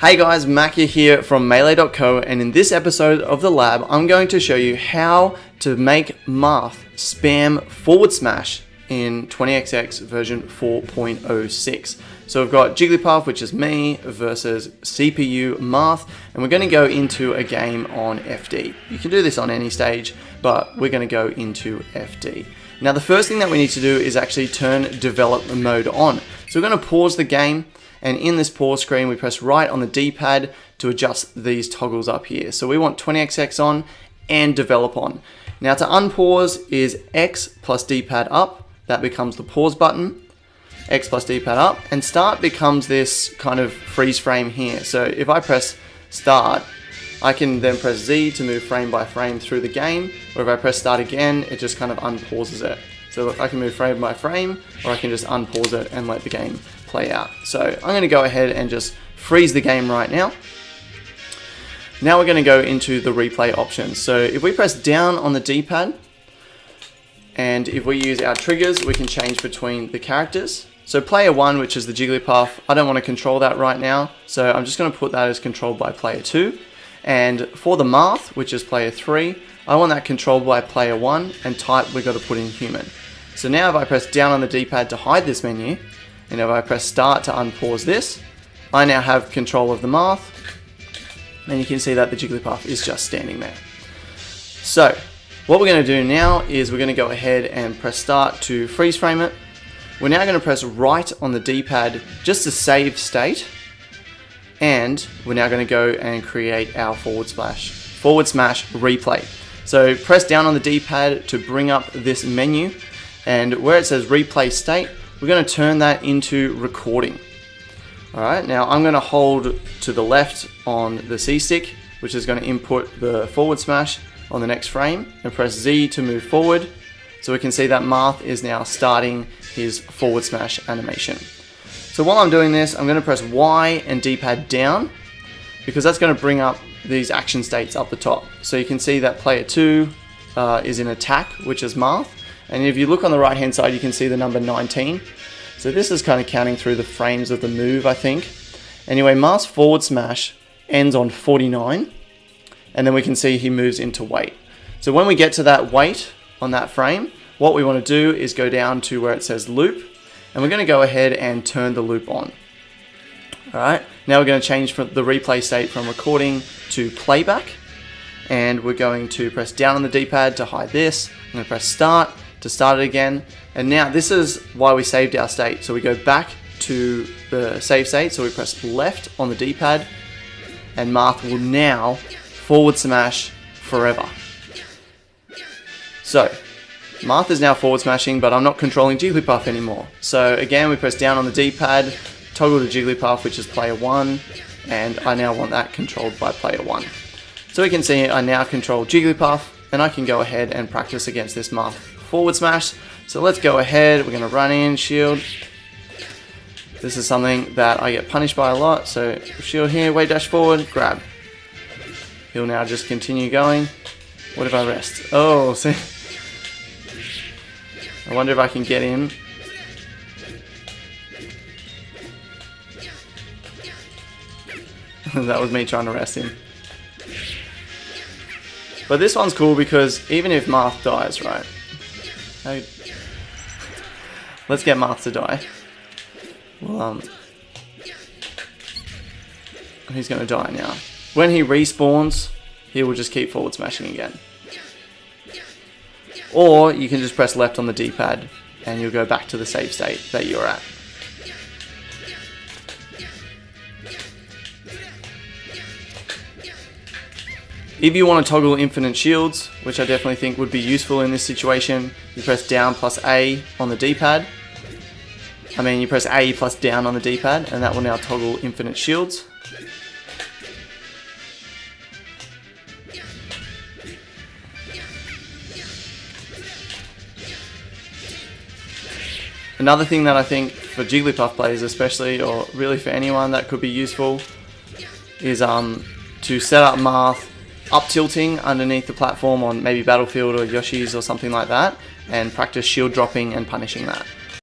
Hey guys, Mackie here from Melee.co, and in this episode of the lab, I'm going to show you how to make Marth spam forward smash in 20XX version 4.06. So we've got Jigglypuff, which is me, versus CPU Marth, and we're going to go into a game on FD. You can do this on any stage, but we're going to go into FD. Now the first thing that we need to do is actually turn development mode on. So we're going to pause the game, and in this pause screen we press right on the D-pad to adjust these toggles up here. So we want 20XX on and develop on. Now to unpause is X plus D-pad up, that becomes the pause button. X plus D-pad up, and start becomes this kind of freeze frame here. So if I press start, I can then press Z to move frame by frame through the game, or if I press start again, it just kind of unpauses it. So I can move frame by frame, or I can just unpause it and let the game play out. So I'm going to go ahead and just freeze the game right now. Now we're going to go into the replay options. So if we press down on the D-pad, and if we use our triggers, we can change between the characters. So player 1, which is the Jigglypuff, I don't want to control that right now, so I'm just going to put that as controlled by player 2. And for the Marth, which is player 3, I want that controlled by player 1, and type we've got to put in human. So now if I press down on the D-pad to hide this menu, and if I press start to unpause this, I now have control of the Marth, and you can see that the Jigglypuff is just standing there. So what we're going to do now is we're going to go ahead and press start to freeze frame it. We're now going to press right on the D-pad just to save state, and we're now going to go and create our forward smash replay. So press down on the D-pad to bring up this menu, and where it says replay state, we're going to turn that into recording. Alright, now I'm going to hold to the left on the C stick, which is going to input the forward smash on the next frame, and press Z to move forward. So we can see that Marth is now starting his forward smash animation. So while I'm doing this, I'm going to press Y and D-pad down, because that's going to bring up these action states up the top. So you can see that player 2 is in attack, which is Marth. And if you look on the right hand side, you can see the number 19. So this is kind of counting through the frames of the move, I think. Anyway, Marth's forward smash ends on 49. And then we can see he moves into wait. So when we get to that wait on that frame, what we want to do is go down to where it says loop, and we're going to go ahead and turn the loop on. Alright, now we're going to change from the replay state from recording to playback, and we're going to press down on the D-pad to hide this. I'm going to press start to start it again, and now this is why we saved our state. So we go back to the save state, so we press left on the D-pad, and Marth will now forward smash forever. So Marth is now forward smashing, but I'm not controlling Jigglypuff anymore. So again, we press down on the D-pad, toggle to Jigglypuff, which is player 1, and I now want that controlled by player 1. So we can see I now control Jigglypuff, and I can go ahead and practice against this Marth forward smash. So let's go ahead, we're going to run in, shield. This is something that I get punished by a lot, so shield here, way dash forward, grab. He'll now just continue going. What if I rest? Oh, see? I wonder if I can get in. That was me trying to rest him. But this one's cool because even if Marth dies, right? Let's get Marth to die. Well, he's going to die now. When he respawns, he will just keep forward smashing again. Or you can just press left on the D-pad and you'll go back to the save state that you're at. If you want to toggle infinite shields, which I definitely think would be useful in this situation, you press down plus A on the D-pad. You press A plus down on the D-pad, and that will now toggle infinite shields. Another thing that I think for Jigglypuff players especially, or really for anyone that could be useful, is to set up Marth up tilting underneath the platform on maybe Battlefield or Yoshi's or something like that, and practice shield dropping and punishing that.